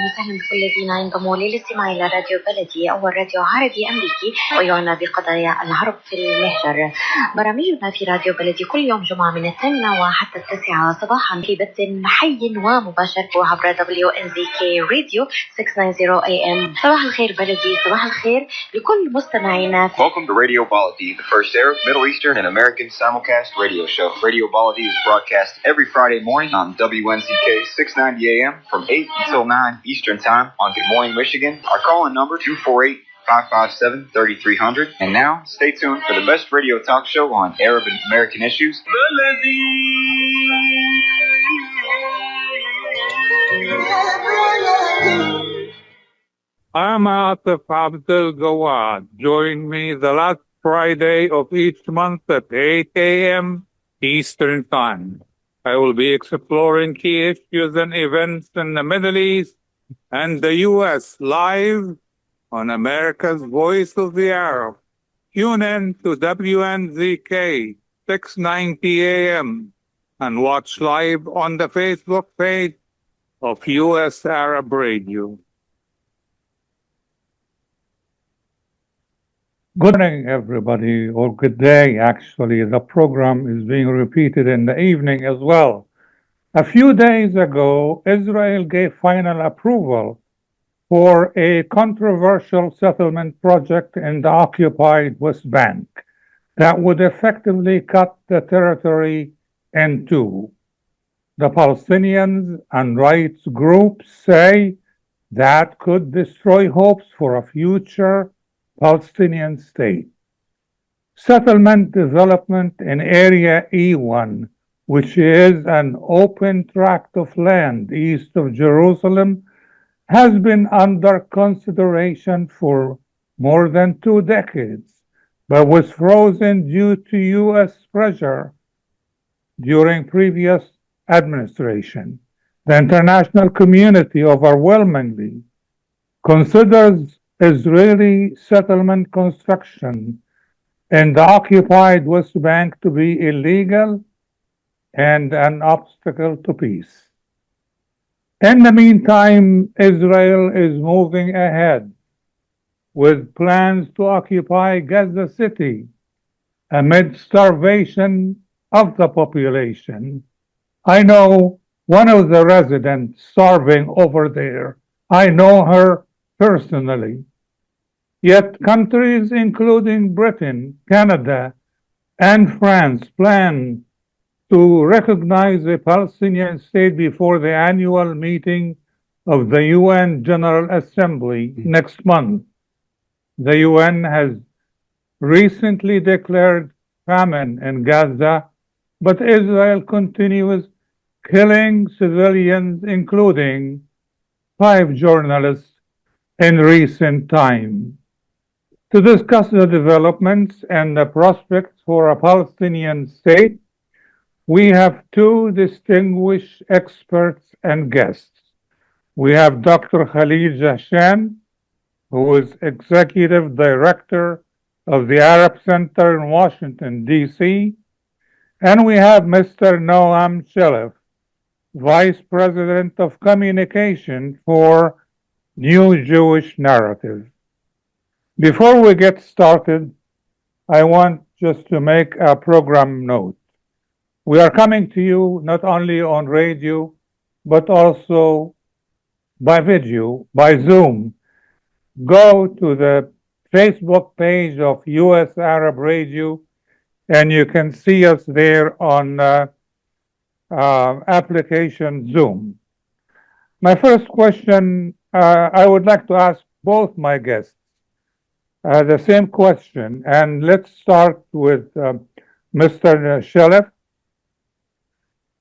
وسهلا بكل الذين ينضموا للاستماع إلى راديو بلدي أول راديو عربي أمريكي ويعنى بقضايا العرب في المهجر. برامجنا في راديو بلدي كل يوم جمعة من 8 وحتى 9 صباحا في بث حي ومباشر عبر WNZK راديو 690 AM. صباح الخير بلدي، صباح الخير لكل مستمعينا. Welcome to Radio Baladi, the first Arab, Middle Eastern, and American simulcast radio show. Radio Baladi is broadcast every Friday morning on WNZK 690 AM from 8 until 9 Eastern Time on Good Morning, Michigan. Our call-in number 248-557-3300. And now, stay tuned for the best radio talk show on Arab and American issues. I'm Atif Abdel Gawad. Join me the last Friday of each month at 8 a.m. Eastern Time. I will be exploring key issues and events in the Middle East and the U.S. live on America's Voice of the Arab. Tune in to WNZK 690 AM and watch live on the Facebook page of U.S. Arab Radio. Good morning, everybody, or good day, actually. The program is being repeated in the evening as well. A few days ago, Israel gave final approval for a controversial settlement project in the occupied West Bank that would effectively cut the territory in two. The Palestinians and rights groups say that could destroy hopes for a future Palestinian state. Settlement development in Area E1, which is an open tract of land east of Jerusalem, has been under consideration for more than 2 decades, but was frozen due to U.S. pressure during previous administration. The international community overwhelmingly considers Israeli settlement construction in the occupied West Bank to be illegal and an obstacle to peace. In the meantime, Israel is moving ahead with plans to occupy Gaza City amid starvation of the population. I know one of the residents starving over there. I know her personally. Yet countries including Britain, Canada, and France plan to recognize a Palestinian state before the annual meeting of the UN General Assembly next month. The UN has recently declared famine in Gaza, but Israel continues killing civilians, including 5 journalists in recent time. To discuss the developments and the prospects for a Palestinian state, we have 2 distinguished experts and guests. We have Dr. Khalid Jashan, who is Executive Director of the Arab Center in Washington, D.C., and we have Mr. Noam Shelef, Vice President of Communication for New Jewish Narrative. Before we get started, I want just to make a program note. We are coming to you not only on radio, but also by video, by Zoom. Go to the Facebook page of U.S. Arab Radio, and you can see us there on application Zoom. My first question, I would like to ask both my guests the same question, and let's start with Mr. Shelef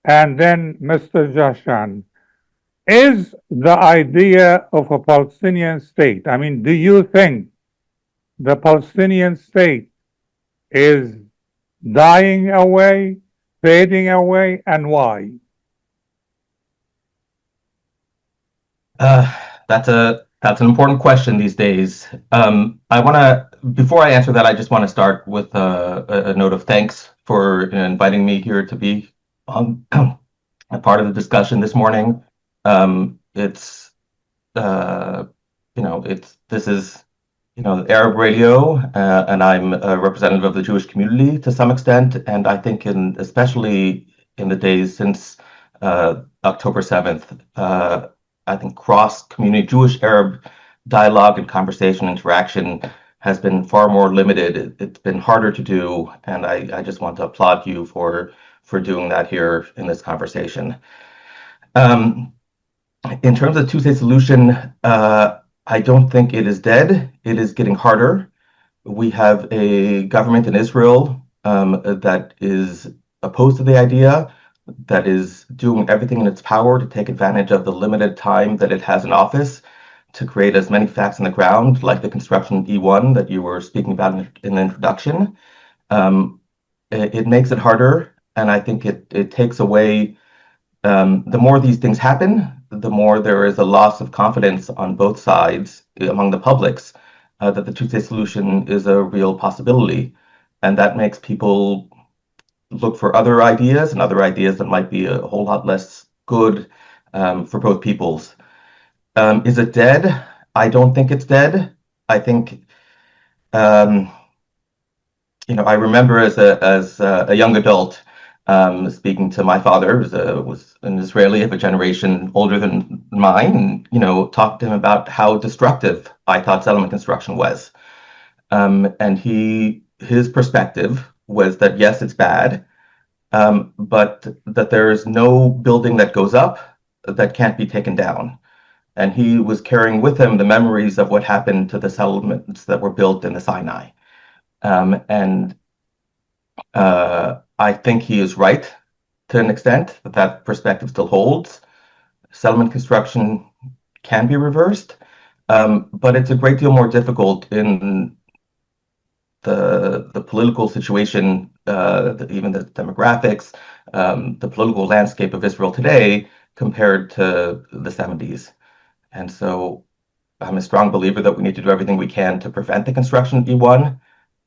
and then Mr. Jashan. Is the idea of a Palestinian state, I mean, do you think the Palestinian state is dying away, fading away, and why? That's an important question these days. Before I answer that, I just want to start with a note of thanks for inviting me here to be on a part of the discussion this morning. It's this is Arab radio, and I'm a representative of the Jewish community to some extent, and I think especially in the days since October 7th, I think cross-community Jewish Arab dialogue and conversation interaction has been far more limited. It's been harder to do, and I just want to applaud you for doing that here in this conversation. In terms of two-state solution, I don't think it is dead. It is getting harder. We have a government in Israel that is opposed to the idea, that is doing everything in its power to take advantage of the limited time that it has in office to create as many facts on the ground, like the construction of E1 that you were speaking about in the introduction. It makes it harder, and I think it takes away, the more these things happen, the more there is a loss of confidence on both sides among the publics that the two-state solution is a real possibility. And that makes people look for other ideas and other ideas that might be a whole lot less good for both peoples. Is it dead? I don't think it's dead. I think, I remember as a young adult speaking to my father, who was an Israeli of a generation older than mine, and talked to him about how destructive I thought settlement construction was. And his perspective was that yes, it's bad, but that there is no building that goes up that can't be taken down. And he was carrying with him the memories of what happened to the settlements that were built in the Sinai. And I think he is right to an extent, that perspective still holds. Settlement construction can be reversed, but it's a great deal more difficult in the political situation, even the demographics, the political landscape of Israel today compared to the 70s. And so I'm a strong believer that we need to do everything we can to prevent the construction of E1.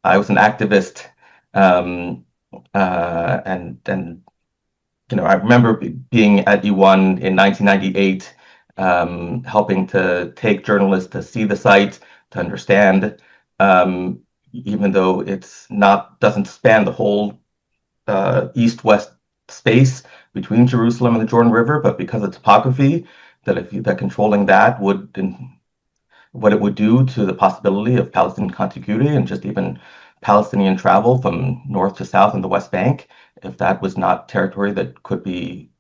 I was an activist, and I remember being at E1 in 1998, helping to take journalists to see the site, to understand, even though doesn't span the whole east-west space between Jerusalem and the Jordan River, but because of topography, that controlling that what it would do to the possibility of Palestinian contiguity and just even Palestinian travel from north to south in the West Bank, if that was not territory that could be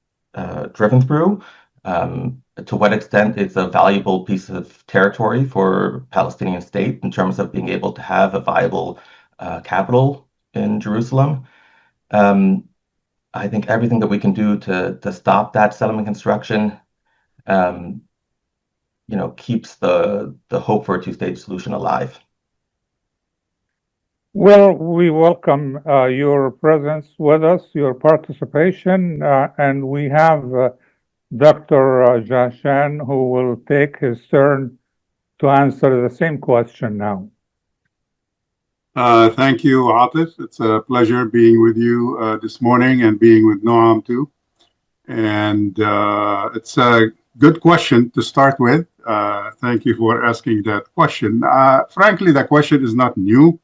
driven through, to what extent it's a valuable piece of territory for Palestinian state in terms of being able to have a viable capital in Jerusalem. I think everything that we can do to stop that settlement construction, keeps the hope for a two-state solution alive. Well, we welcome your presence with us, your participation, and we have Dr. Jashan, who will take his turn to answer the same question now. Thank you, Atif. It's a pleasure being with you this morning and being with Noam too. And it's a good question to start with. Thank you for asking that question. Frankly, the question is not new.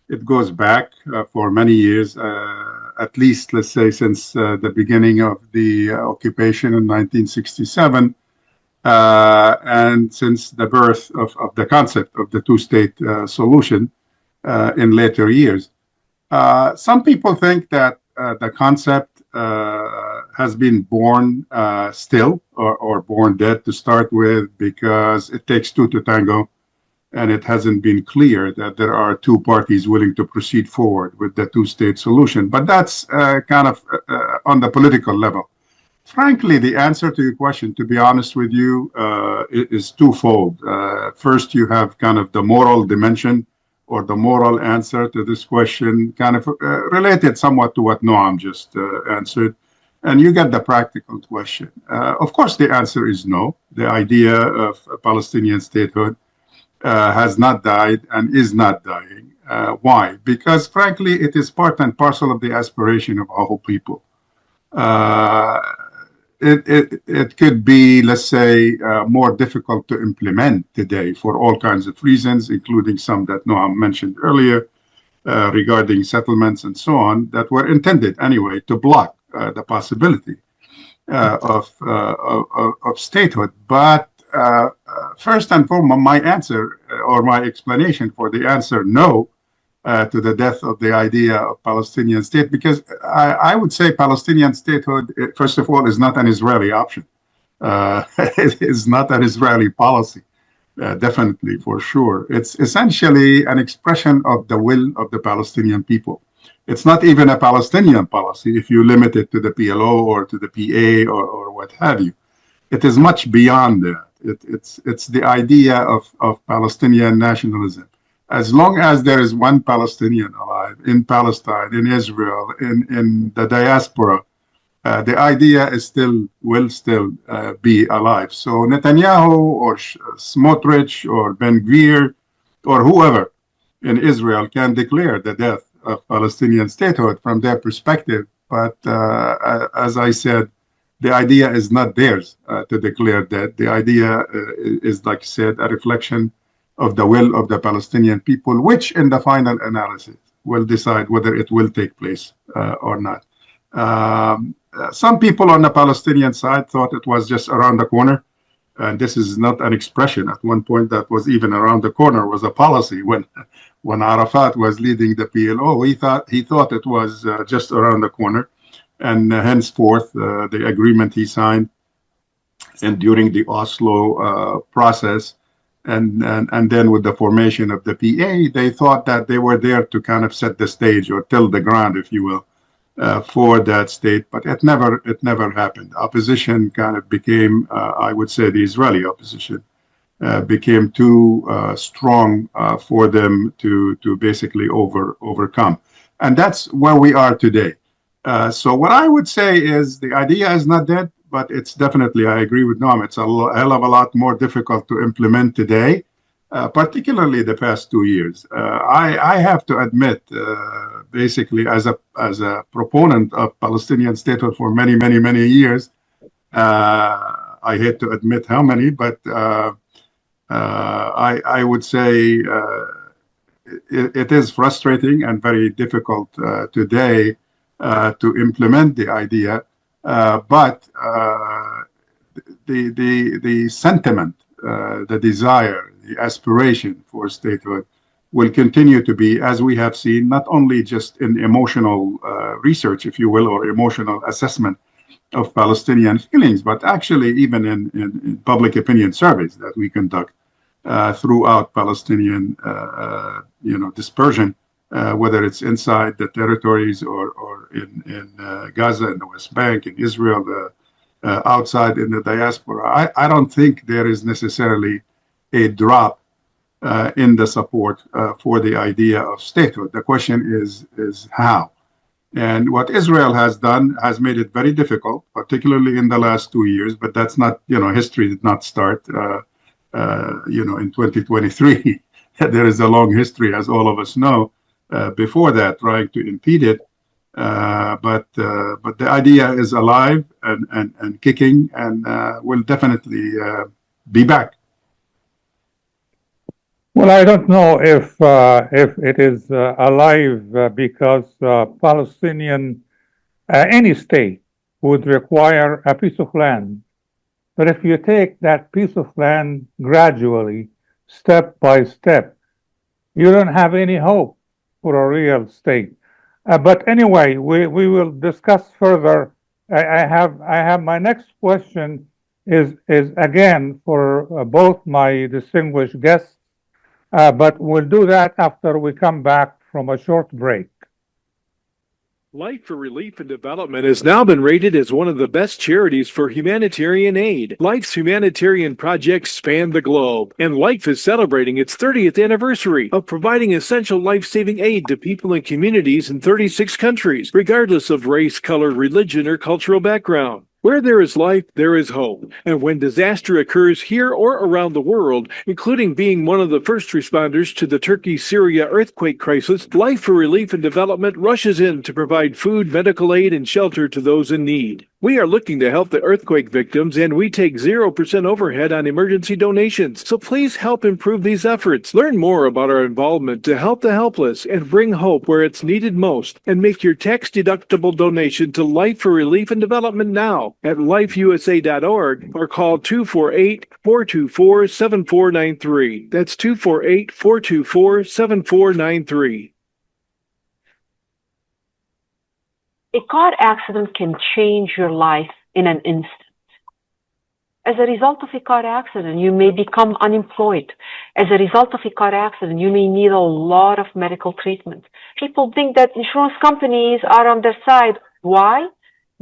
It goes back for many years, at least, let's say, since the beginning of the occupation in 1967, and since the birth of the concept of the two-state solution in later years. Some people think that the concept has been born still or born dead to start with, because it takes two to tango, and it hasn't been clear that there are two parties willing to proceed forward with the two-state solution. But that's kind of on the political level. Frankly, the answer to your question, to be honest with you, is twofold. First, you have kind of the moral dimension or the moral answer to this question, kind of related somewhat to what Noam just answered. And you get the practical question. Of course, the answer is no. The idea of a Palestinian statehood has not died and is not dying. Why? Because, frankly, it is part and parcel of the aspiration of our people. Uh, it could be, let's say, more difficult to implement today for all kinds of reasons, including some that Noam mentioned earlier regarding settlements and so on, that were intended anyway to block the possibility of statehood. But first and foremost, my answer or my explanation for the answer no to the death of the idea of Palestinian state, because I would say Palestinian statehood, first of all, is not an Israeli option. It is not an Israeli policy, definitely, for sure. It's essentially an expression of the will of the Palestinian people. It's not even a Palestinian policy if you limit it to the PLO or to the PA or what have you. It is much beyond that. It's the idea of Palestinian nationalism. As long as there is one Palestinian alive in Palestine, in Israel, in the diaspora, the idea will still be alive. So Netanyahu or Smotrich or Ben Gvir or whoever in Israel can declare the death of Palestinian statehood from their perspective. But as I said, the idea is not theirs to declare that. The idea is, like I said, a reflection of the will of the Palestinian people, which in the final analysis will decide whether it will take place or not. Some people on the Palestinian side thought it was just around the corner. And this is not an expression. At one point, that was even around the corner was a policy. When Arafat was leading the PLO, he thought it was just around the corner. And henceforth, the agreement he signed and during the Oslo process, and then with the formation of the PA, they thought that they were there to kind of set the stage or till the ground, if you will, for that state. But it never happened. Opposition kind of became, I would say, the Israeli opposition became too strong for them to basically overcome. And that's where we are today. So what I would say is the idea is not dead, but it's definitely, I agree with Noam, it's a hell of a lot more difficult to implement today, particularly the past 2 years. I have to admit, basically, as a proponent of Palestinian statehood for many, many, many years, I hate to admit how many, but I would say it is frustrating and very difficult today to implement the idea, but the sentiment, the desire, the aspiration for statehood will continue to be, as we have seen, not only just in emotional research, if you will, or emotional assessment of Palestinian feelings, but actually even in public opinion surveys that we conduct throughout Palestinian, dispersion. Whether it's inside the territories or in Gaza, in the West Bank, in Israel, outside in the diaspora, I don't think there is necessarily a drop in the support for the idea of statehood. The question is how. And what Israel has done has made it very difficult, particularly in the last 2 years, but that's not, history did not start, in 2023. There is a long history, as all of us know, before that, trying to impede it, but the idea is alive and kicking, and will definitely be back. Well, I don't know if it is alive because Palestinian any state would require a piece of land. But if you take that piece of land gradually, step by step, you don't have any hope for a real state. But anyway, we will discuss further. I have my next question is again for both my distinguished guests, but we'll do that after we come back from a short break. Life for Relief and Development has now been rated as one of the best charities for humanitarian aid. Life's humanitarian projects span the globe, and Life is celebrating its 30th anniversary of providing essential life-saving aid to people and communities in 36 countries, regardless of race, color, religion, or cultural background. Where there is life, there is hope. And when disaster occurs here or around the world, including being one of the first responders to the Turkey-Syria earthquake crisis, Life for Relief and Development rushes in to provide food, medical aid, and shelter to those in need. We are looking to help the earthquake victims, and we take 0% overhead on emergency donations. So please help improve these efforts. Learn more about our involvement to help the helpless and bring hope where it's needed most. And make your tax-deductible donation to Life for Relief and Development now at lifeusa.org or call 248-424-7493. That's 248-424-7493. A car accident can change your life in an instant. As a result of a car accident, you may become unemployed. As a result of a car accident, you may need a lot of medical treatment. People think that insurance companies are on their side. Why?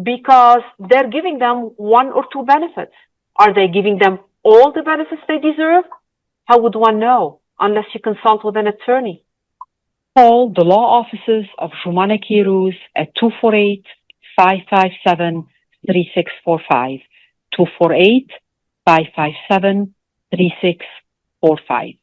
Because they're giving them one or two benefits. Are they giving them all the benefits they deserve? How would one know unless you consult with an attorney? Call the law offices of Jumana Kiruz at 248-557-3645. 248-557-3645.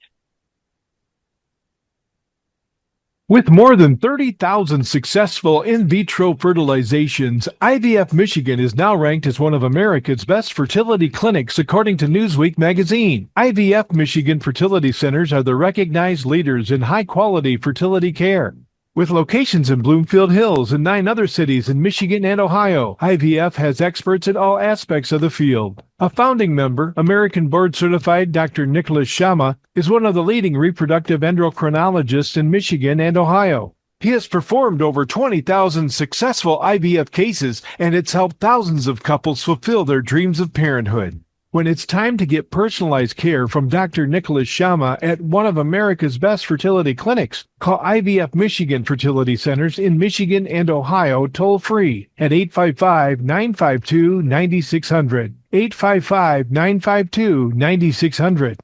With more than 30,000 successful in vitro fertilizations, IVF Michigan is now ranked as one of America's best fertility clinics according to Newsweek magazine. IVF Michigan fertility centers are the recognized leaders in high-quality fertility care. With locations in Bloomfield Hills and 9 other cities in Michigan and Ohio, IVF has experts in all aspects of the field. A founding member, American board-certified Dr. Nicholas Shama, is one of the leading reproductive endocrinologists in Michigan and Ohio. He has performed over 20,000 successful IVF cases, and it's helped thousands of couples fulfill their dreams of parenthood. When it's time to get personalized care from Dr. Nicholas Shama at one of America's best fertility clinics, call IVF Michigan Fertility Centers in Michigan and Ohio toll-free at 855-952-9600. 855-952-9600.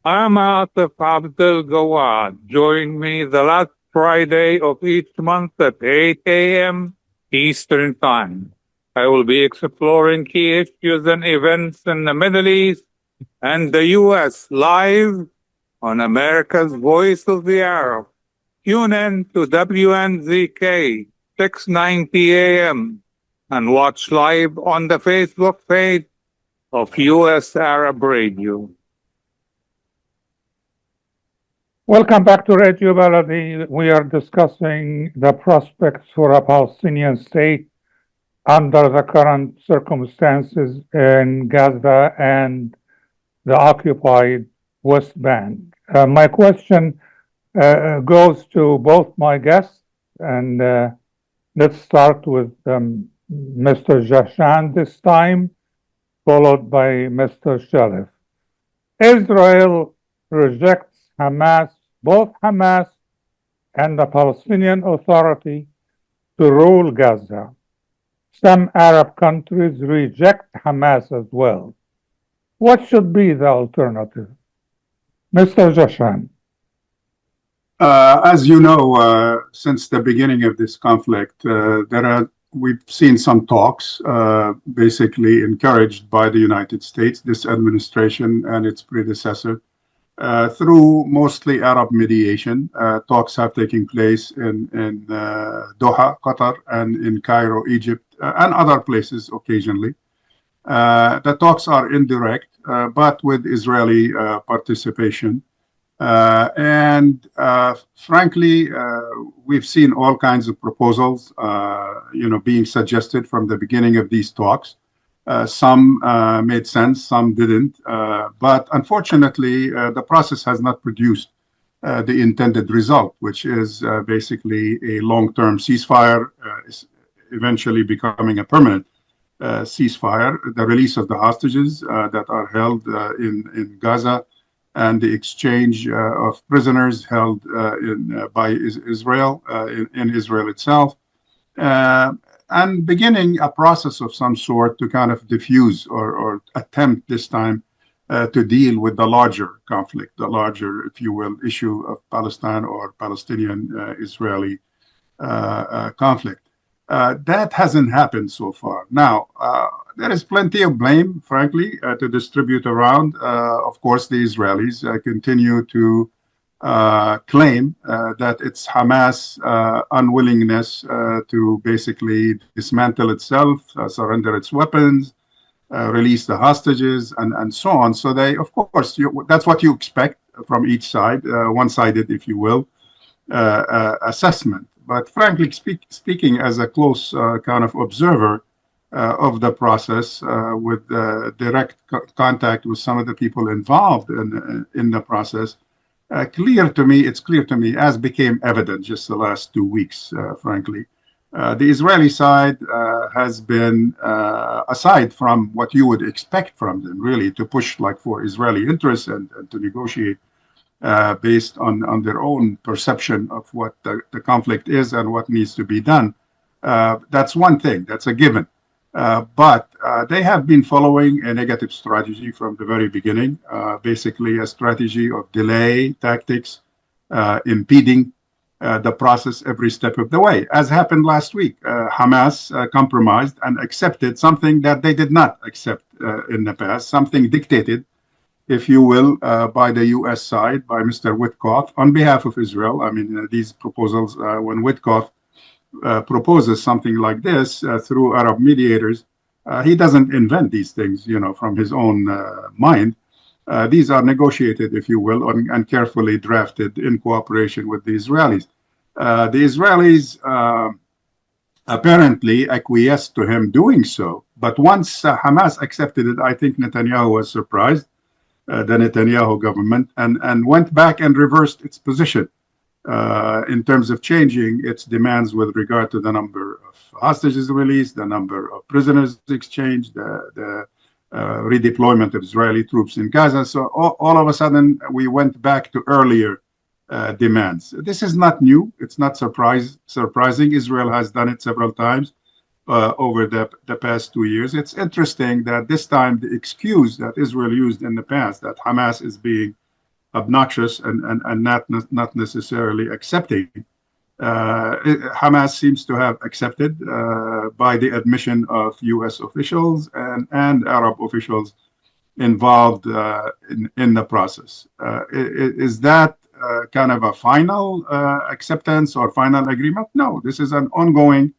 I'm Atif Abdel Gawad. Join me the last Friday of each month at 8 a.m. Eastern Time. I will be exploring key issues and events in the Middle East and the U.S. live on America's Voice of the Arab. Tune in to WNZK 690 AM and watch live on the Facebook page of U.S. Arab Radio. Welcome back to Radio Baladi. We are discussing the prospects for a Palestinian state under the current circumstances in Gaza and the occupied West Bank. My question goes to both my guests, and let's start with Mr. Jashan this time, followed by Mr. Shalif. Israel rejects Hamas, both Hamas and the Palestinian Authority, to rule Gaza. Some Arab countries reject Hamas as well. What should be the alternative? Mr. Jashan. As you know, since the beginning of this conflict, we've seen some talks, basically encouraged by the United States, this administration and its predecessor, through mostly Arab mediation. Talks have taken place in Doha, Qatar, and in Cairo, Egypt, and other places occasionally. The talks are indirect, but with Israeli participation. Frankly, we've seen all kinds of proposals, being suggested from the beginning of these talks. Some made sense, some didn't. But unfortunately, the process has not produced the intended result, which is basically a long-term ceasefire, eventually becoming a permanent ceasefire, the release of the hostages that are held in Gaza, and the exchange of prisoners held by Israel in Israel itself, and beginning a process of some sort to kind of diffuse or attempt this time to deal with the larger conflict, the larger, if you will, issue of Palestine or Palestinian-Israeli conflict. That hasn't happened so far. Now, there is plenty of blame, frankly, to distribute around. Of course, the Israelis continue to claim that it's Hamas' unwillingness to basically dismantle itself, surrender its weapons, release the hostages, and so on. So they, of course, that's what you expect from each side, one-sided, if you will, assessment. But frankly speaking, as a close kind of observer of the process, with direct contact with some of the people involved in the process, it's clear to me, as became evident just the last 2 weeks, frankly, the Israeli side has been, aside from what you would expect from them, really, to push like for Israeli interests and to negotiate based on their own perception of what the conflict is and what needs to be done. That's one thing, that's a given. But they have been following a negative strategy from the very beginning, basically a strategy of delay tactics, impeding the process every step of the way. As happened last week, Hamas compromised and accepted something that they did not accept in the past, something dictated, if you will, by the U.S. side, by Mr. Witkoff, on behalf of Israel. I mean, these proposals, when Witkoff proposes something like this through Arab mediators, he doesn't invent these things, from his own mind. These are negotiated, if you will, and carefully drafted in cooperation with the Israelis. The Israelis apparently acquiesced to him doing so, but once Hamas accepted it, I think Netanyahu was surprised, the Netanyahu government, and went back and reversed its position in terms of changing its demands with regard to the number of hostages released, the number of prisoners exchanged, the redeployment of Israeli troops in Gaza. So all of a sudden, we went back to earlier demands. This is not new. It's not surprising. Israel has done it several times over the past 2 years. It's interesting that this time the excuse that Israel used in the past, that Hamas is being obnoxious and not necessarily accepting, Hamas seems to have accepted by the admission of U.S. officials and Arab officials involved in the process. Is that kind of a final acceptance or final agreement? No, this is an ongoing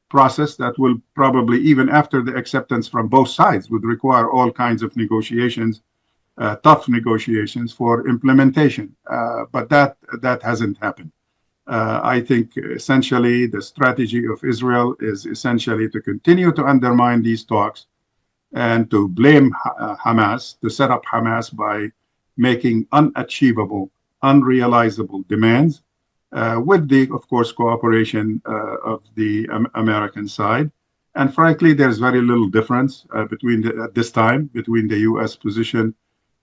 process that will probably, even after the acceptance from both sides, would require all kinds of negotiations, tough negotiations for implementation. But that hasn't happened. I think essentially the strategy of Israel is essentially to continue to undermine these talks and to blame Hamas, to set up Hamas by making unachievable, unrealizable demands with the, of course, cooperation of the American side. And frankly, there's very little difference at this time between the U.S. position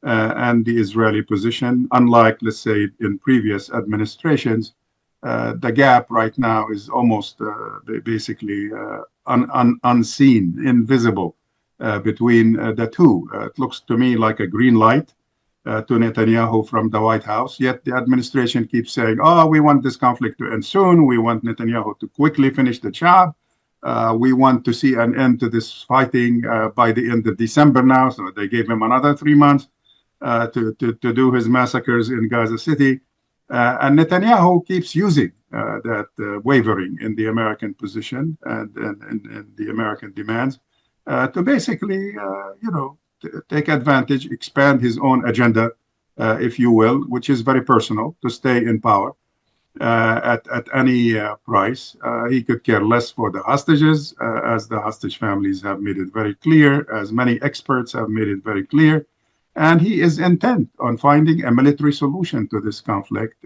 and the Israeli position. Unlike, let's say, in previous administrations, the gap right now is almost basically unseen, invisible between the two. It looks to me like a green light to Netanyahu from the White House, yet the administration keeps saying, oh, we want this conflict to end soon. We want Netanyahu to quickly finish the job. We want to see an end to this fighting by the end of December now. So they gave him another 3 months to do his massacres in Gaza City. And Netanyahu keeps using that wavering in the American position and the American demands to basically, take advantage, expand his own agenda, if you will, which is very personal, to stay in power at any price. He could care less for the hostages, as the hostage families have made it very clear, as many experts have made it very clear. And he is intent on finding a military solution to this conflict,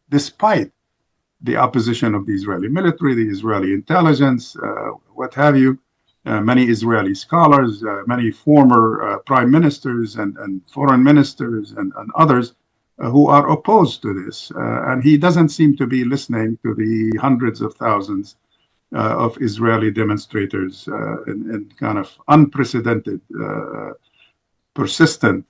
despite the opposition of the Israeli military, the Israeli intelligence, what have you. many Israeli scholars, many former prime ministers and foreign ministers and others who are opposed to this. And he doesn't seem to be listening to the hundreds of thousands of Israeli demonstrators in kind of unprecedented, persistent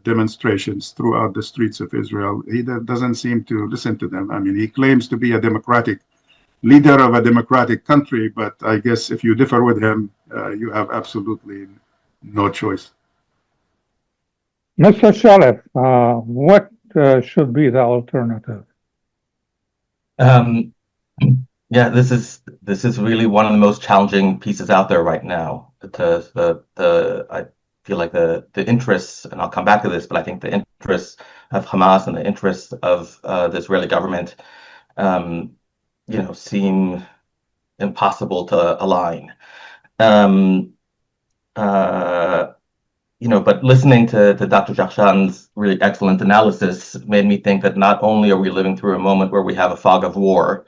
demonstrations throughout the streets of Israel. He doesn't seem to listen to them. I mean, he claims to be a democratic leader of a democratic country, but I guess if you differ with him, you have absolutely no choice. Mr. Shalif, what should be the alternative? Yeah, this is really one of the most challenging pieces out there right now. Because I feel like the interests, and I'll come back to this, but I think the interests of Hamas and the interests of the Israeli government, seem impossible to align. But listening to Dr. Jackshan's really excellent analysis made me think that not only are we living through a moment where we have a fog of war,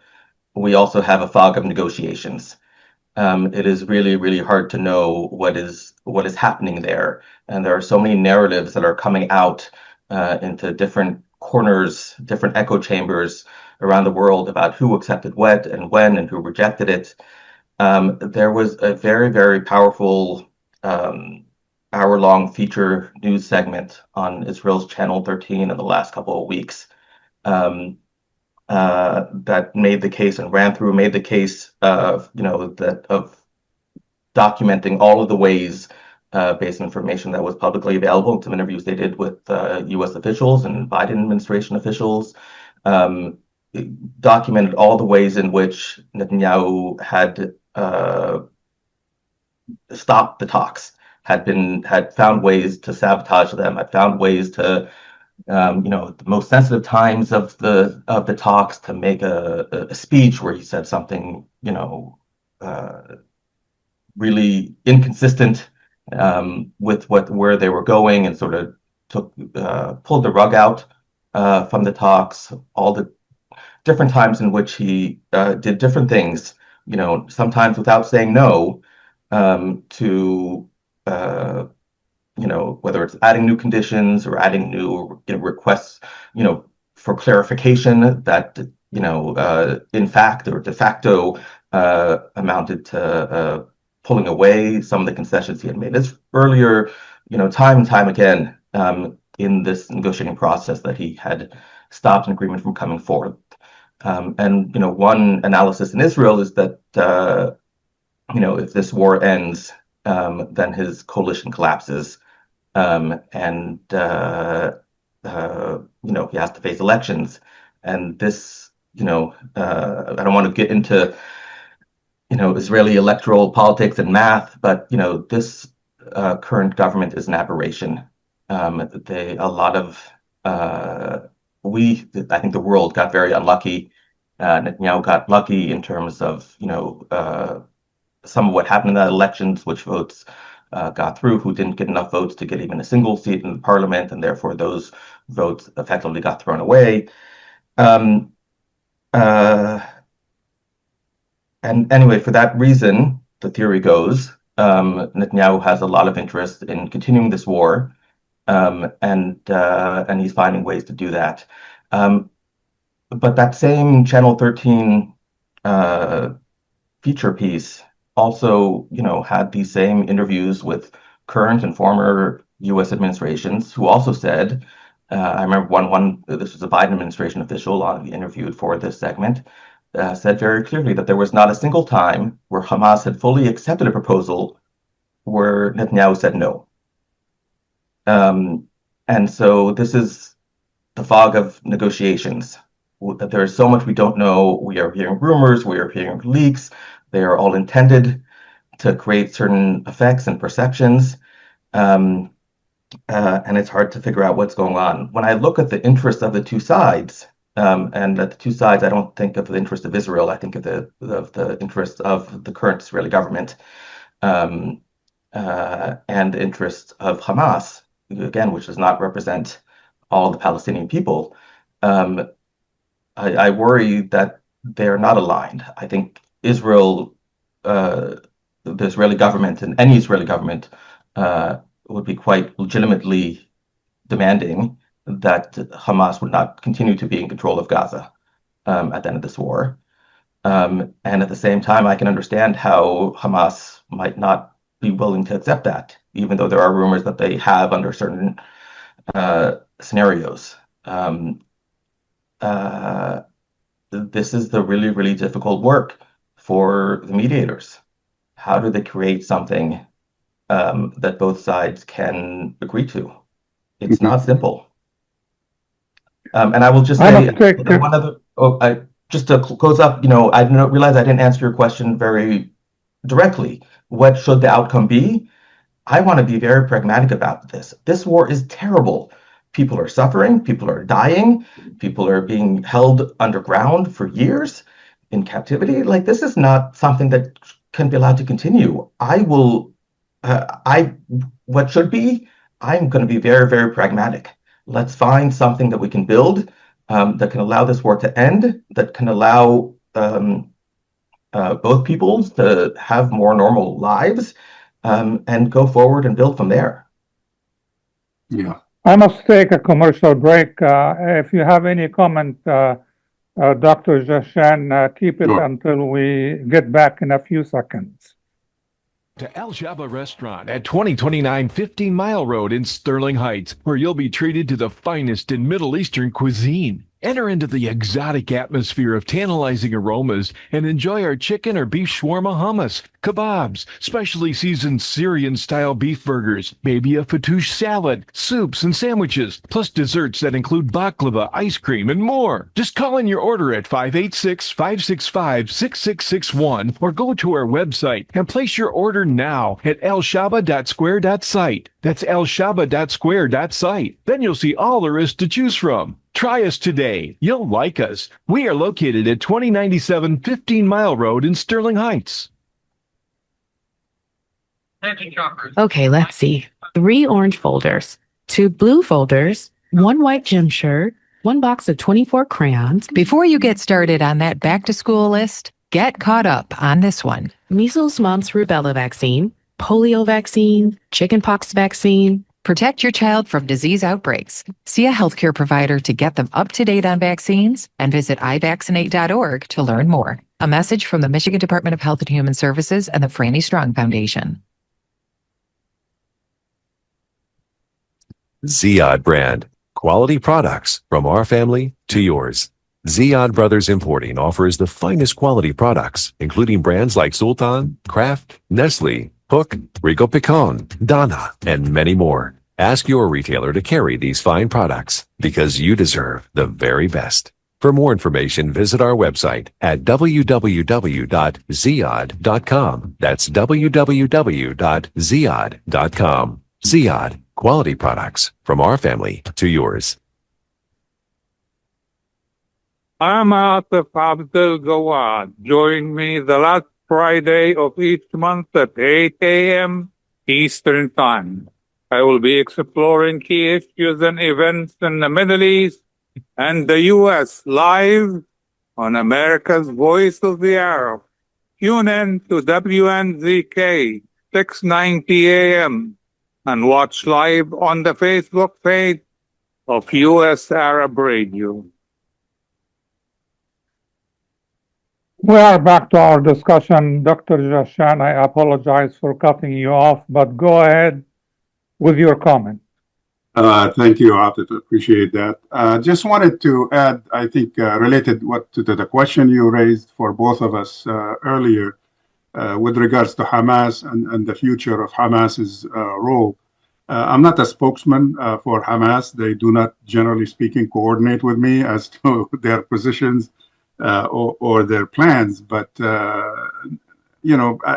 we also have a fog of negotiations. It is really, really hard to know what is happening there. And there are so many narratives that are coming out into different corners, different echo chambers around the world about who accepted what and when and who rejected it. There was a very, very powerful hour-long feature news segment on Israel's Channel 13 in the last couple of weeks that made the case and made the case of documenting all of the ways, based on information that was publicly available, some interviews they did with U.S. officials and Biden administration officials, documented all the ways in which Netanyahu had stopped the talks, had found ways to sabotage them, had found ways to the most sensitive times of the talks to make a speech where he said something really inconsistent with where they were going, and sort of pulled the rug out from the talks. All the different times in which he did different things, sometimes without saying no, to whether it's adding new conditions or adding new requests, for clarification that, in fact or de facto amounted to pulling away some of the concessions he had made. This earlier, time and time again in this negotiating process that he had stopped an agreement from coming forward. And one analysis in Israel is that, if this war ends, then his coalition collapses. And he has to face elections. And this, I don't want to get into, Israeli electoral politics and math, but, this current government is an aberration. I think the world got very unlucky. Netanyahu got lucky in terms of, some of what happened in that elections, which votes got through, who didn't get enough votes to get even a single seat in the parliament, and therefore those votes effectively got thrown away. And anyway, for that reason, the theory goes, Netanyahu has a lot of interest in continuing this war, and he's finding ways to do that. But that same Channel 13 feature piece also, had these same interviews with current and former U.S. administrations who also said, I remember one, this was a Biden administration official interviewed for this segment, said very clearly that there was not a single time where Hamas had fully accepted a proposal where Netanyahu said no. And so this is the fog of negotiations. That there is so much we don't know. We are hearing rumors, we are hearing leaks. They are all intended to create certain effects and perceptions. And it's hard to figure out what's going on. When I look at the interests of the two sides, and at the two sides, I don't think of the interest of Israel. I think of the interests of the current Israeli government, and the interests of Hamas, again, which does not represent all the Palestinian people. I worry that they are not aligned. I think Israel the Israeli government and any Israeli government would be quite legitimately demanding that Hamas would not continue to be in control of Gaza at the end of this war. And at the same time, I can understand how Hamas might not be willing to accept that, even though there are rumors that they have under certain scenarios. This is the really, really difficult work for the mediators. How do they create something that both sides can agree to? It's not simple. And I will just say one other. Just to close up, I didn't realize I didn't answer your question very directly. What should the outcome be? I want to be very pragmatic about this. This war is terrible. People are suffering, people are dying, people are being held underground for years in captivity. Like, this is not something that can be allowed to continue. What should be, I'm going to be very, very pragmatic. Let's find something that we can build that can allow this war to end, that can allow both peoples to have more normal lives, and go forward and build from there. Yeah. I must take a commercial break. If you have any comment, Dr. Jashan, keep it until we get back in a few seconds. To El Shaba Restaurant at 2029 15 Mile Road in Sterling Heights, where you'll be treated to the finest in Middle Eastern cuisine. Enter into the exotic atmosphere of tantalizing aromas and enjoy our chicken or beef shawarma hummus, kebabs, specially seasoned Syrian-style beef burgers, maybe a fattoush salad, soups and sandwiches, plus desserts that include baklava, ice cream, and more. Just call in your order at 586-565-6661 or go to our website and place your order now at elshaba.square.site. That's elshaba.square.site. Then you'll see all there is to choose from. Try us today. You'll like us. We are located at 2097 15 Mile Road in Sterling Heights. Okay, let's see. 3 orange folders, 2 blue folders, 1 white gym shirt, 1 box of 24 crayons. Before you get started on that back-to-school list, get caught up on this one. Measles, mumps, rubella vaccine, polio vaccine, chickenpox vaccine. Protect your child from disease outbreaks. See a healthcare provider to get them up to date on vaccines and visit ivaccinate.org to learn more. A message from the Michigan Department of Health and Human Services and the Franny Strong Foundation. Ziyad brand. Quality products from our family to yours. Ziyad Brothers Importing offers the finest quality products, including brands like Sultan, Kraft, Nestle, Hook, Rico Picon, Donna, and many more. Ask your retailer to carry these fine products because you deserve the very best. For more information, visit our website at www.ziyad.com. That's www.ziyad.com. Ziyad, quality products from our family to yours. I'm Atif Abdul Gawad. Join me the last Friday of each month at 8 a.m. Eastern Time. I will be exploring key issues and events in the Middle East and the U.S. live on America's Voice of the Arab. Tune in to WNZK 690 a.m. and watch live on the Facebook page of U.S. Arab Radio. We are back to our discussion. Dr. Jashan, I apologize for cutting you off, but go ahead with your comment. Thank you, Atif. Appreciate that. Just wanted to add, I think, related to the question you raised for both of us earlier with regards to Hamas and the future of Hamas's role. I'm not a spokesman for Hamas. They do not, generally speaking, coordinate with me as to their positions or their plans. But,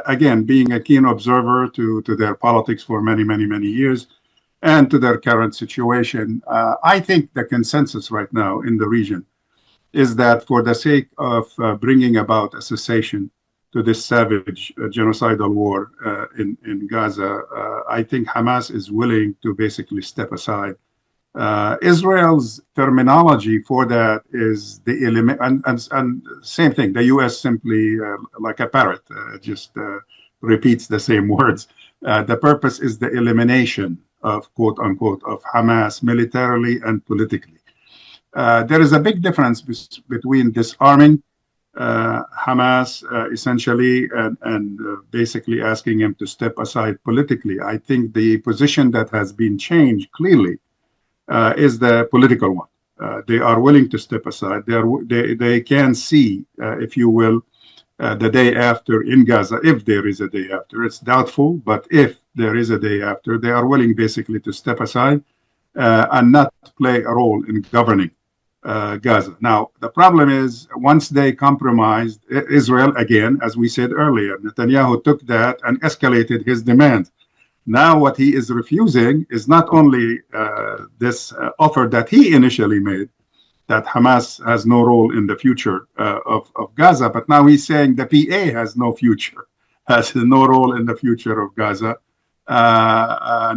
again, being a keen observer to their politics for many, many, many years and to their current situation, I think the consensus right now in the region is that for the sake of bringing about a cessation to this savage genocidal war in Gaza, I think Hamas is willing to basically step aside. Israel's terminology for that is the element, and same thing. The U.S. simply, like a parrot, just repeats the same words. The purpose is the elimination of, quote unquote, of Hamas militarily and politically. There is a big difference between disarming Hamas essentially and basically asking him to step aside politically. I think the position that has been changed clearly is the political one. They are willing to step aside. They can see, if you will, the day after in Gaza, if there is a day after. It's doubtful, but if there is a day after, they are willing basically to step aside and not play a role in governing Gaza. Now, the problem is once they compromised Israel, again, as we said earlier, Netanyahu took that and escalated his demands. Now, what he is refusing is not only this offer that he initially made, that Hamas has no role in the future of Gaza, but now he's saying the PA has no future, has no role in the future of Gaza,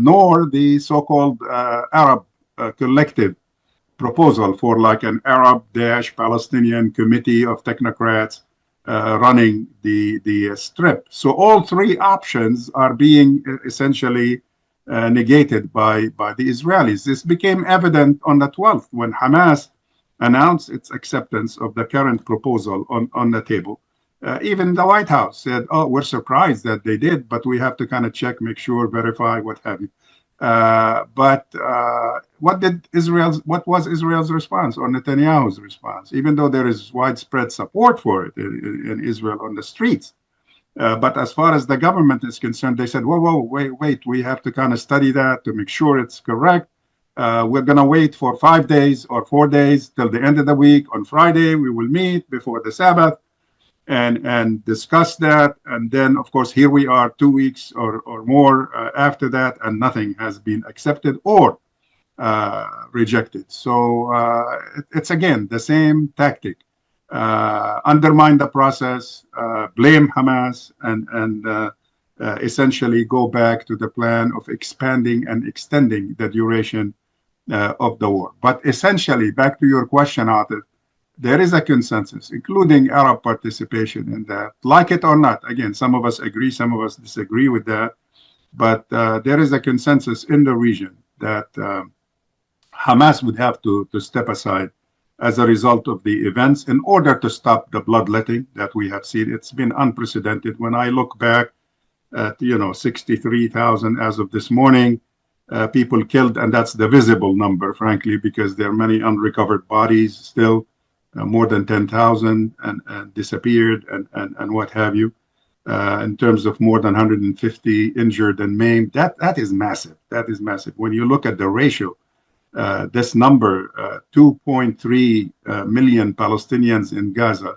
nor the so-called Arab collective proposal for like an Arab-Palestinian committee of technocrats running the strip. So all three options are being essentially negated by the Israelis. This became evident on the 12th when Hamas announced its acceptance of the current proposal on the table. Even the White House said, oh, we're surprised that they did, but we have to kind of check, make sure, verify, what have you. But what was Israel's response, or Netanyahu's response? Even though there is widespread support for it in Israel on the streets, but as far as the government is concerned, they said, whoa, wait, we have to kind of study that to make sure it's correct. We're going to wait for 5 days or 4 days till the end of the week. On Friday, we will meet before the Sabbath and discuss that. And then, of course, here we are 2 weeks or more after that, and nothing has been accepted or rejected. So it's, again, the same tactic. Undermine the process, blame Hamas, and essentially go back to the plan of expanding and extending the duration of the war. But essentially, back to your question, Atif, there is a consensus, including Arab participation in that. Like it or not, again, some of us agree, some of us disagree with that, but there is a consensus in the region that Hamas would have to step aside as a result of the events in order to stop the bloodletting that we have seen. It's been unprecedented. When I look back at 63,000 as of this morning, people killed, and that's the visible number, frankly, because there are many unrecovered bodies still, more than 10,000 and disappeared and what have you. In terms of more than 150 injured and maimed, that is massive. That is massive. When you look at the ratio, this number, 2.3 million Palestinians in Gaza,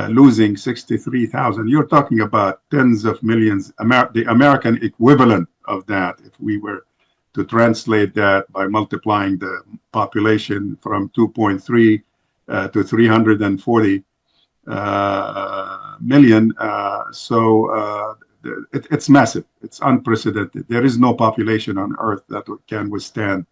losing 63,000. You're talking about tens of millions, the American equivalent of that, if we were to translate that by multiplying the population from 2.3 to 340 million. It's massive. It's unprecedented. There is no population on Earth that can withstand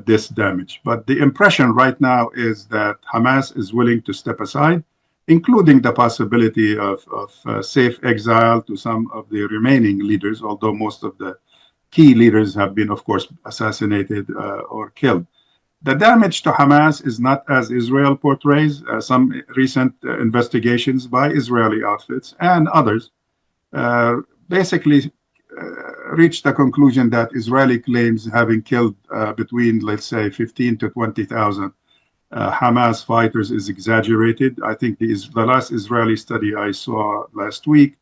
this damage. But the impression right now is that Hamas is willing to step aside, including the possibility of safe exile to some of the remaining leaders, although most of the key leaders have been, of course, assassinated or killed. The damage to Hamas is not as Israel portrays. Some recent investigations by Israeli outfits and others basically reached the conclusion that Israeli claims having killed between, let's say, 15 to 20,000 Hamas fighters is exaggerated. I think the last Israeli study I saw last week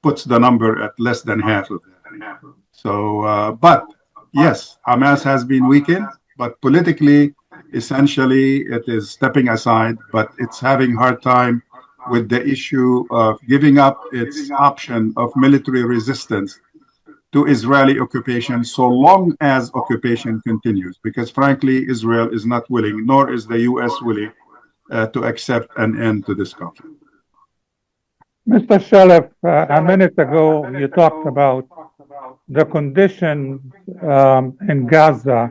puts the number at less than half of that. So, but yes, Hamas has been weakened, but politically, essentially, it is stepping aside, but it's having a hard time with the issue of giving up its option of military resistance to Israeli occupation so long as occupation continues, because frankly, Israel is not willing, nor is the U.S. willing to accept an end to this conflict. Mr. Shalif, a minute ago, you talked about the conditions in Gaza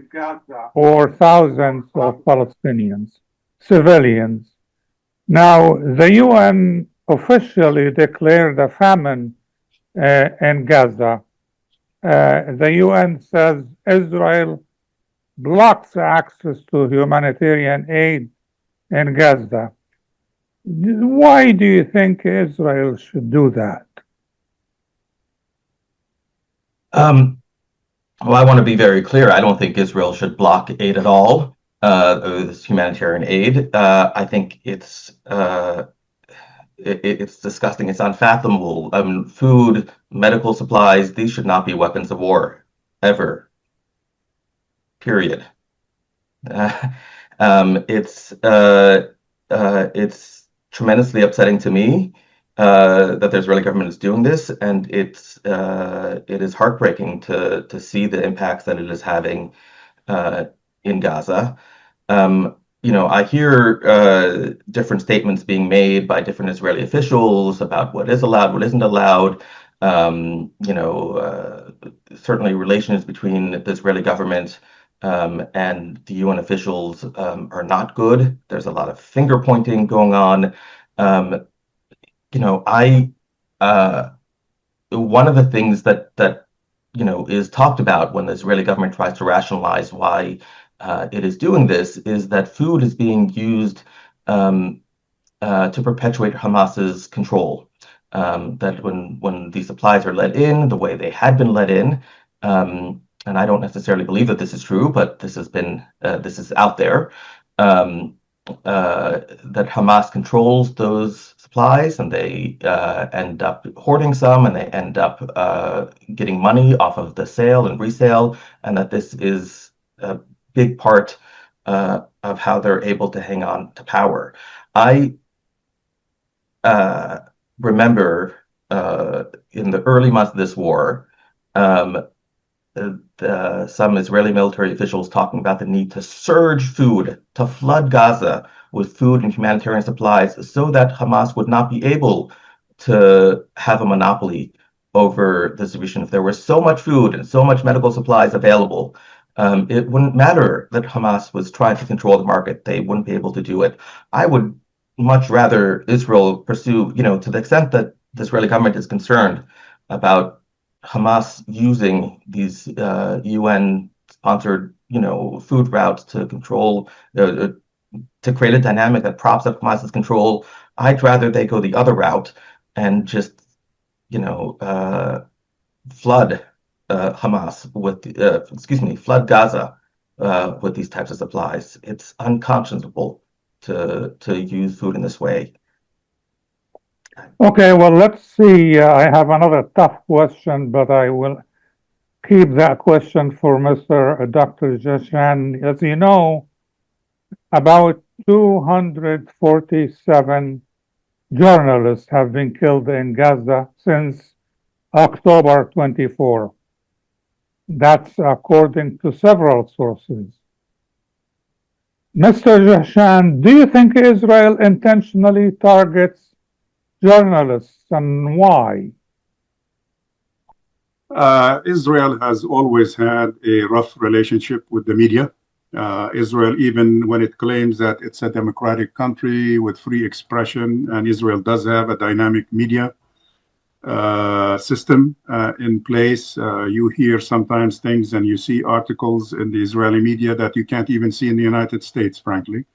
for thousands of Palestinians, civilians. Now, the UN officially declared a famine in Gaza. The UN says Israel blocks access to humanitarian aid in Gaza. Why do you think Israel should do that? Well, I want to be very clear. I don't think Israel should block aid at all, this humanitarian aid. I think it's disgusting. It's unfathomable. Food, medical supplies, these should not be weapons of war, ever. Period. It's tremendously upsetting to me that the Israeli government is doing this, and it is heartbreaking to see the impacts that it is having in Gaza. I hear different statements being made by different Israeli officials about what is allowed, what isn't allowed. Certainly relations between the Israeli government and the UN officials are not good. There's a lot of finger pointing going on. One of the things that is talked about when the Israeli government tries to rationalize why it is doing this is that food is being used to perpetuate Hamas's control. That when these supplies are let in the way they had been let in, and I don't necessarily believe that this is true, but this is out there, that Hamas controls those supplies, and they end up hoarding some, and they end up getting money off of the sale and resale, and that this is a big part of how they're able to hang on to power. I remember in the early months of this war, some Israeli military officials talking about the need to surge food, to flood Gaza with food and humanitarian supplies so that Hamas would not be able to have a monopoly over the distribution. If there was so much food and so much medical supplies available, it wouldn't matter that Hamas was trying to control the market. They wouldn't be able to do it. I would much rather Israel pursue, to the extent that the Israeli government is concerned about Hamas using these UN-sponsored, food routes to control, to create a dynamic that props up Hamas's control. I'd rather they go the other route and just, flood Hamas with, flood Gaza with these types of supplies. It's unconscionable to use food in this way. Okay, well, let's see. I have another tough question, but I will keep that question for Mr. Dr. Jashan. As you know, about 247 journalists have been killed in Gaza since October 24. That's according to several sources. Mr. Jashan, do you think Israel intentionally targets journalists, and why? Israel has always had a rough relationship with the media. Israel, even when it claims that it's a democratic country with free expression, and Israel does have a dynamic media system in place, you hear sometimes things and you see articles in the Israeli media that you can't even see in the United States, frankly.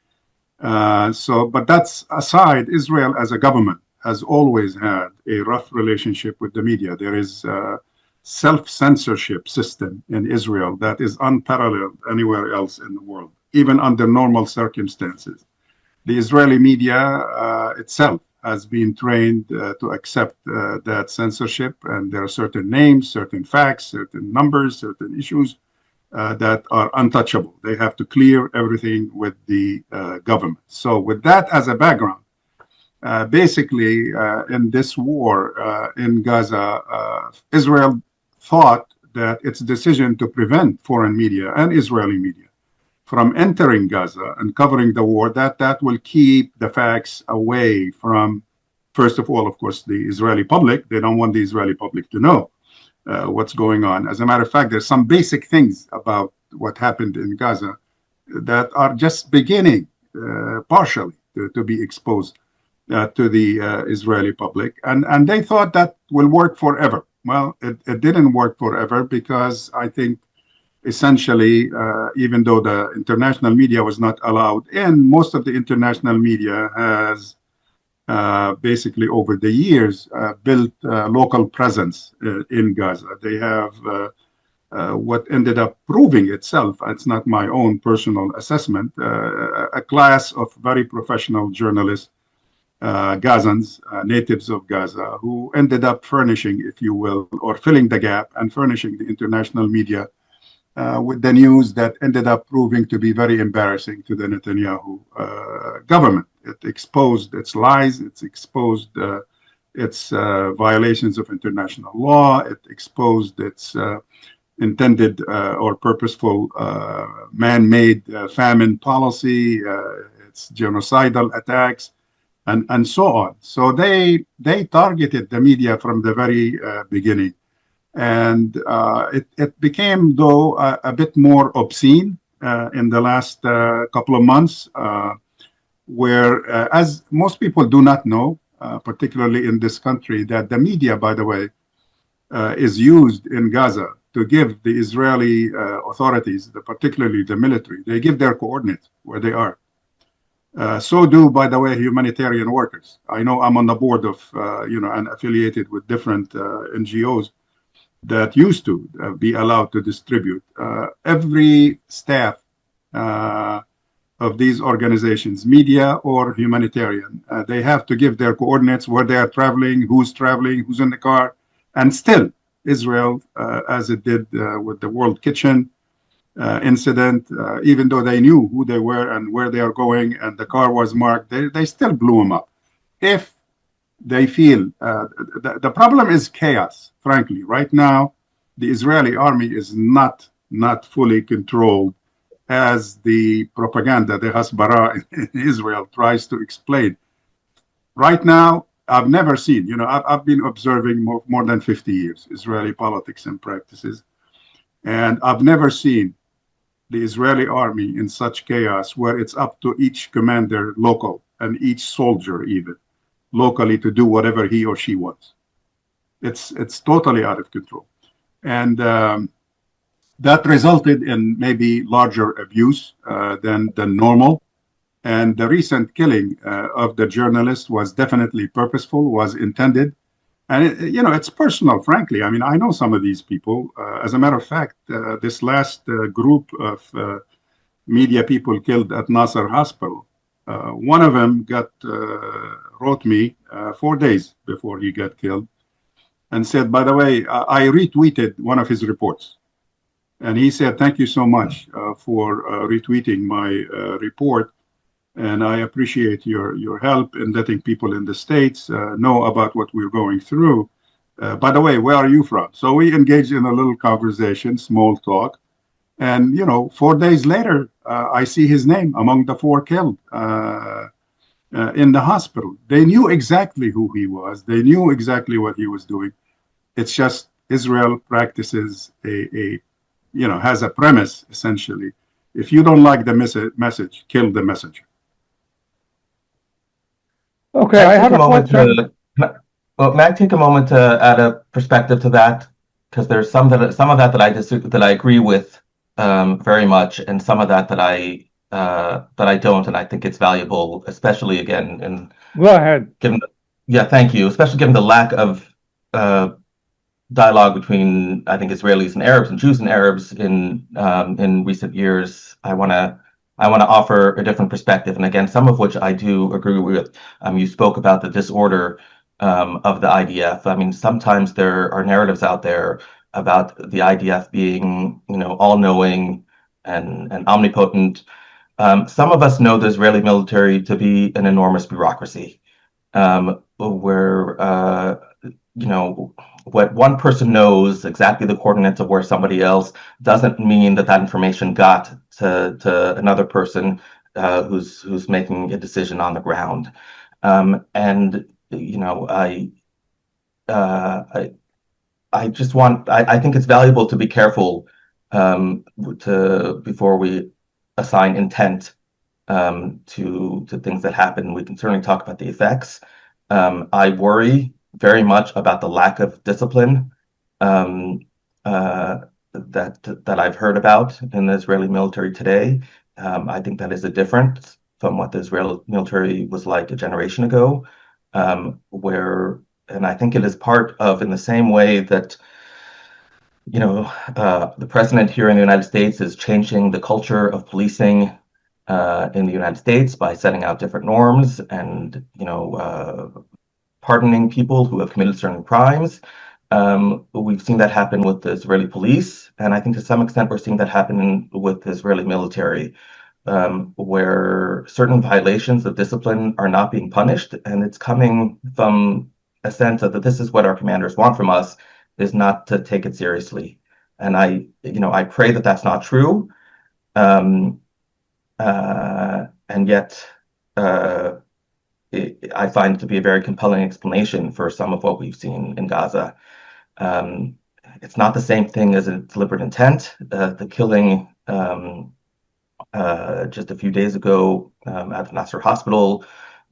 But that's aside, Israel as a government has always had a rough relationship with the media. There is a self-censorship system in Israel that is unparalleled anywhere else in the world, even under normal circumstances. The Israeli media itself has been trained to accept that censorship, and there are certain names, certain facts, certain numbers, certain issues that are untouchable. They have to clear everything with the government. So with that as a background, basically, in this war in Gaza, Israel thought that its decision to prevent foreign media and Israeli media from entering Gaza and covering the war, that will keep the facts away from, first of all, of course, the Israeli public. They don't want the Israeli public to know what's going on. As a matter of fact, there's some basic things about what happened in Gaza that are just beginning partially to be exposed to the Israeli public, and they thought that will work forever. Well, it didn't work forever because I think essentially, even though the international media was not allowed in, most of the international media has basically over the years built local presence in Gaza. They have what ended up proving itself, it's not my own personal assessment, a class of very professional journalists, Gazans, natives of Gaza, who ended up furnishing, if you will, or filling the gap and furnishing the international media with the news that ended up proving to be very embarrassing to the Netanyahu government. It exposed its lies, it's exposed its violations of international law, it exposed its intended or purposeful man-made famine policy, its genocidal attacks, and so on. So they targeted the media from the very beginning. And it became, though, a bit more obscene in the last couple of months, where, as most people do not know, particularly in this country, that the media, by the way, is used in Gaza to give the Israeli authorities, particularly the military, they give their coordinates where they are. So do, by the way, humanitarian workers. I know I'm on the board of, and affiliated with different NGOs that used to be allowed to distribute. Every staff of these organizations, media or humanitarian, they have to give their coordinates, where they are traveling, who's in the car. And still, Israel, as it did with the World Kitchen incident, even though they knew who they were and where they are going and the car was marked, they still blew them up. If they feel the problem is chaos, frankly. Right now, the Israeli army is not fully controlled, as the propaganda, the Hasbara in Israel tries to explain. Right now, I've never seen, I've been observing more than 50 years Israeli politics and practices, and I've never seen the Israeli army in such chaos where it's up to each commander local and each soldier even locally to do whatever he or she wants. It's totally out of control. And that resulted in maybe larger abuse than normal. And the recent killing of the journalist was definitely purposeful, was intended. And, it's personal, frankly. I mean, I know some of these people. As a matter of fact, this last group of media people killed at Nasser Hospital, one of them wrote me 4 days before he got killed and said, by the way, I retweeted one of his reports. And he said, thank you so much for retweeting my report. And I appreciate your help in letting people in the States know about what we're going through. By the way, where are you from? So we engaged in a little conversation, small talk. And, 4 days later, I see his name among the 4 killed in the hospital. They knew exactly who he was. They knew exactly what he was doing. It's just Israel practices has a premise, essentially. If you don't like the message, kill the messenger. Okay, I have a question. May I take a moment to add a perspective to that? Because there's some of that I agree with very much, and some of that I don't, and I think it's valuable, especially again. Go ahead. Thank you. Especially given the lack of dialogue between, I think, Israelis and Arabs and Jews and Arabs in recent years. I want to offer a different perspective, and again, some of which I do agree with. You spoke about the disorder of the IDF. I mean, sometimes there are narratives out there about the IDF being, all-knowing and omnipotent. Some of us know the Israeli military to be an enormous bureaucracy, where what one person knows exactly the coordinates of where somebody else doesn't mean that information got to another person who's making a decision on the ground. I think it's valuable to be careful before we assign intent to things that happen. We can certainly talk about the effects. I worry very much about the lack of discipline um, that I've heard about in the Israeli military today. I think that is a difference from what the Israeli military was like a generation ago, and I think it is part of, in the same way that the president here in the United States is changing the culture of policing in the United States by setting out different norms and pardoning people who have committed certain crimes. We've seen that happen with the Israeli police, and I think to some extent we're seeing that happen with the Israeli military, where certain violations of discipline are not being punished, and it's coming from a sense of that this is what our commanders want from us, is not to take it seriously. And I pray that that's not true, and yet I find it to be a very compelling explanation for some of what we've seen in Gaza. It's not the same thing as a deliberate intent. The killing just a few days ago at the Nasser hospital,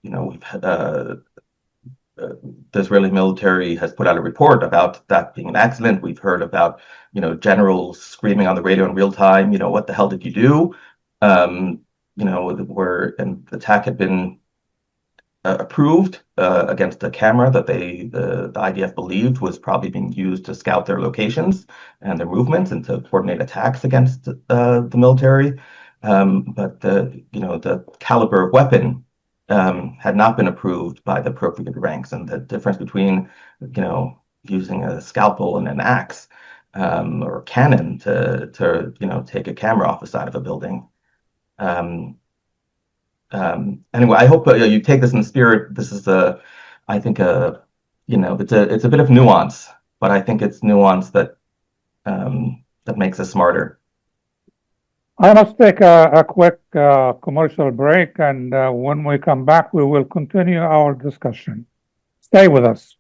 we've had, the Israeli military has put out a report about that being an accident. We've heard about, generals screaming on the radio in real time, what the hell did you do? And the attack had been approved against a camera that the IDF believed was probably being used to scout their locations and their movements and to coordinate attacks against the military. But the caliber of weapon had not been approved by the appropriate ranks, and the difference between using a scalpel and an axe or a cannon to take a camera off the side of a building. Anyway, I hope you take this in the spirit. This is I think it's a bit of nuance, but I think it's nuance that makes us smarter. I must take a quick commercial break, and when we come back, we will continue our discussion. Stay with us.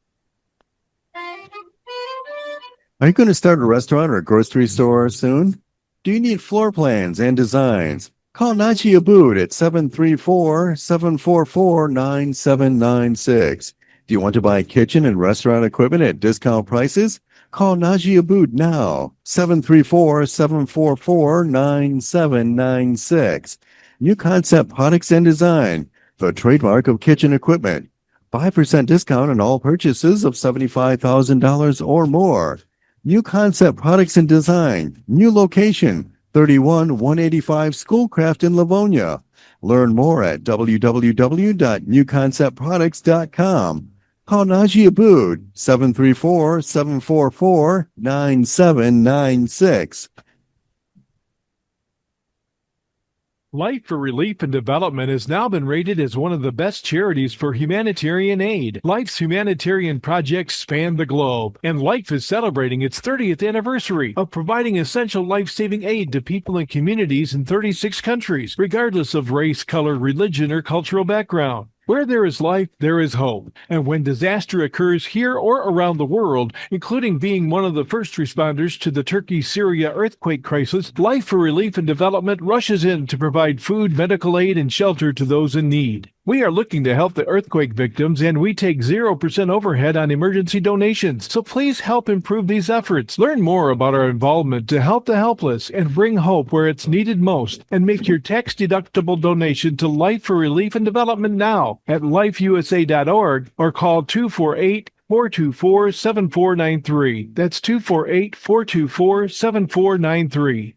Are you going to start a restaurant or a grocery store soon? Do you need floor plans and designs? Call Naji Abood at 734-744-9796. Do you want to buy kitchen and restaurant equipment at discount prices? Call Naji Abood now, 734-744-9796. New Concept Products and Design, the trademark of kitchen equipment. 5% discount on all purchases of $75,000 or more. New Concept Products and Design, new location, 31185 Schoolcraft in Livonia. Learn more at www.newconceptproducts.com. Call Naji Abood, 734-744-9796. Life for Relief and Development has now been rated as one of the best charities for humanitarian aid. Life's humanitarian projects span the globe, and Life is celebrating its 30th anniversary of providing essential life-saving aid to people and communities in 36 countries, regardless of race, color, religion, or cultural background. Where there is life, there is hope. And when disaster occurs here or around the world, including being one of the first responders to the Turkey-Syria earthquake crisis, Life for Relief and Development rushes in to provide food, medical aid, and shelter to those in need. We are looking to help the earthquake victims, and we take 0% overhead on emergency donations. So please help improve these efforts. Learn more about our involvement to help the helpless and bring hope where it's needed most. And make your tax-deductible donation to Life for Relief and Development now at lifeusa.org or call 248-424-7493. That's 248-424-7493.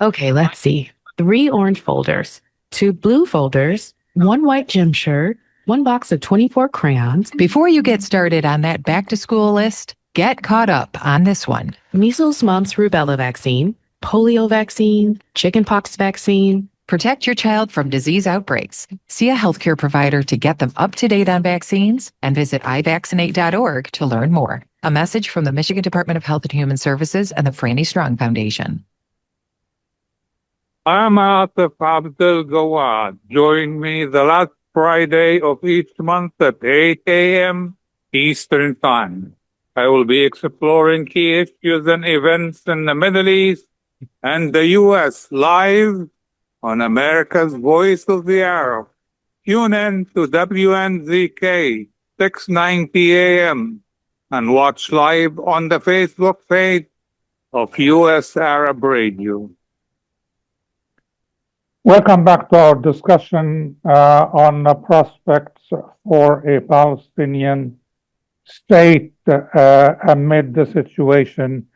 Okay, let's see. 3 orange folders, 2 blue folders, 1 white gym shirt, 1 box of 24 crayons. Before you get started on that back to school list, get caught up on this one. Measles, mumps, rubella vaccine, polio vaccine, chickenpox vaccine. Protect your child from disease outbreaks. See a healthcare provider to get them up to date on vaccines and visit ivaccinate.org to learn more. A message from the Michigan Department of Health and Human Services and the Franny Strong Foundation. I'm Atif Abdul Gawad. Join me the last Friday of each month at 8 a.m. Eastern Time. I will be exploring key issues and events in the Middle East and the U.S. live on America's Voice of the Arab. Tune in to WNZK 690 a.m. and watch live on the Facebook page of U.S. Arab Radio. Welcome back to our discussion on the prospects for a Palestinian state amid the situation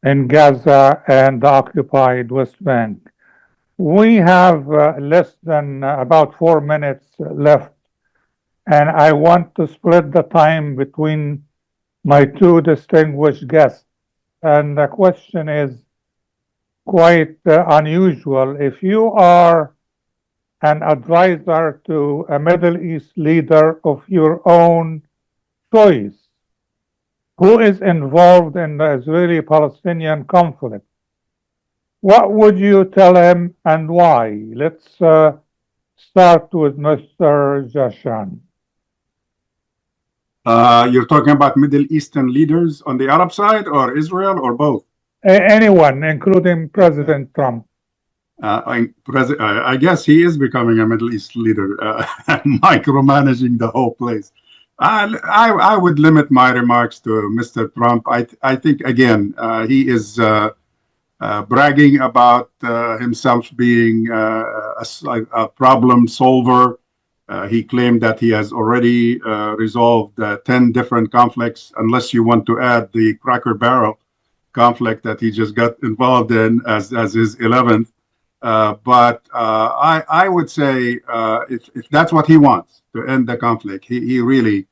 in Gaza and the occupied West Bank. We have less than about 4 minutes left, and I want to split the time between my two distinguished guests. And the question is quite unusual. If you are an advisor to a Middle East leader of your own choice who is involved in the Israeli-Palestinian conflict, what would you tell him and why? Let's start with Mr. Jashan. You're talking about Middle Eastern leaders on the Arab side or Israel or both? Anyone, including President Trump. I guess he is becoming a Middle East leader, micromanaging the whole place. I would limit my remarks to Mr. Trump. I think, again, he is bragging about himself being a problem solver. He claimed that he has already resolved 10 different conflicts, unless you want to add the Cracker Barrel conflict that he just got involved in as his 11th. But I would say if that's what he wants, to end the conflict, he really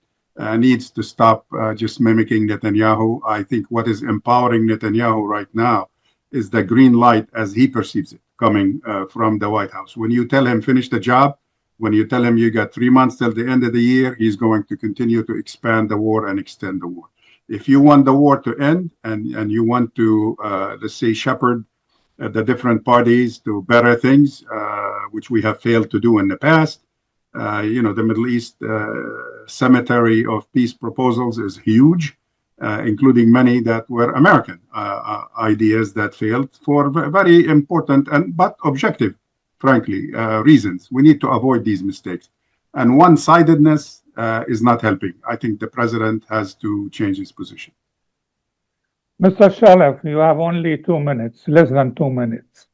needs to stop just mimicking Netanyahu. I think what is empowering Netanyahu right now is the green light as he perceives it coming from the White House. When you tell him finish the job, when you tell him you got 3 months till the end of the year, he's going to continue to expand the war and extend the war. If you want the war to end and you want to, let's say, shepherd the different parties to better things, which we have failed to do in the past, the Middle East cemetery of peace proposals is huge, including many that were American ideas that failed for very important but objective, frankly, reasons. We need to avoid these mistakes. And one-sidedness is not helping. I think the president has to change his position. Mr. Shalef, you have only 2 minutes, less than 2 minutes.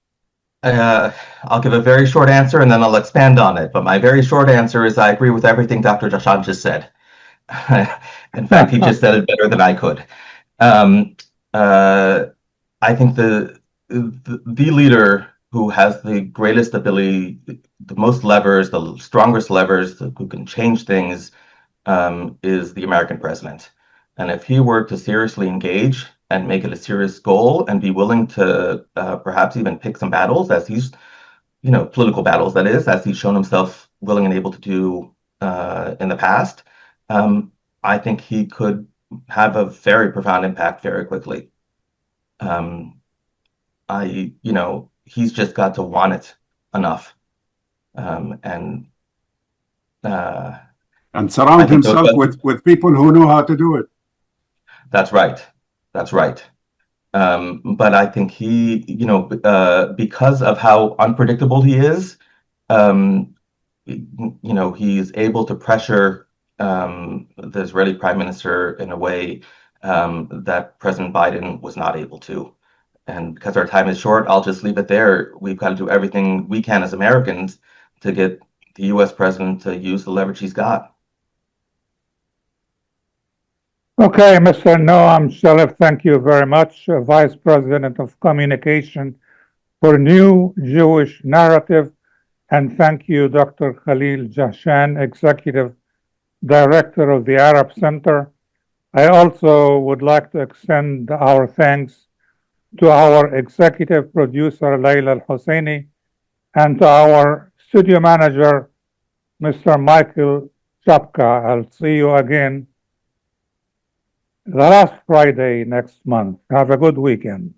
I'll give a very short answer and then I'll expand on it. But my very short answer is I agree with everything Dr. Jashan just said. In fact, he just said it better than I could. I think the leader who has the greatest ability, the most levers, the strongest levers, who can change things, is the American president. And if he were to seriously engage and make it a serious goal and be willing to perhaps even pick some battles, as he's, political battles, that is, as he's shown himself willing and able to do in the past, I think he could have a very profound impact very quickly. He's just got to want it enough. And surround himself with people who know how to do it. That's right. That's right. But I think he, because of how unpredictable he is, he is able to pressure the Israeli prime minister in a way that President Biden was not able to. And because our time is short, I'll just leave it there. We've got to do everything we can as Americans to get the U.S. president to use the leverage he's got. Okay, Mr. Noam Shalef, thank you very much, Vice President of Communication for New Jewish Narrative. And thank you, Dr. Khalil Jashan, Executive Director of the Arab Center. I also would like to extend our thanks to our executive producer, Layla Al-Husseini, and to our studio manager, Mr. Michael Chapka. I'll see you again the last Friday next month. Have a good weekend.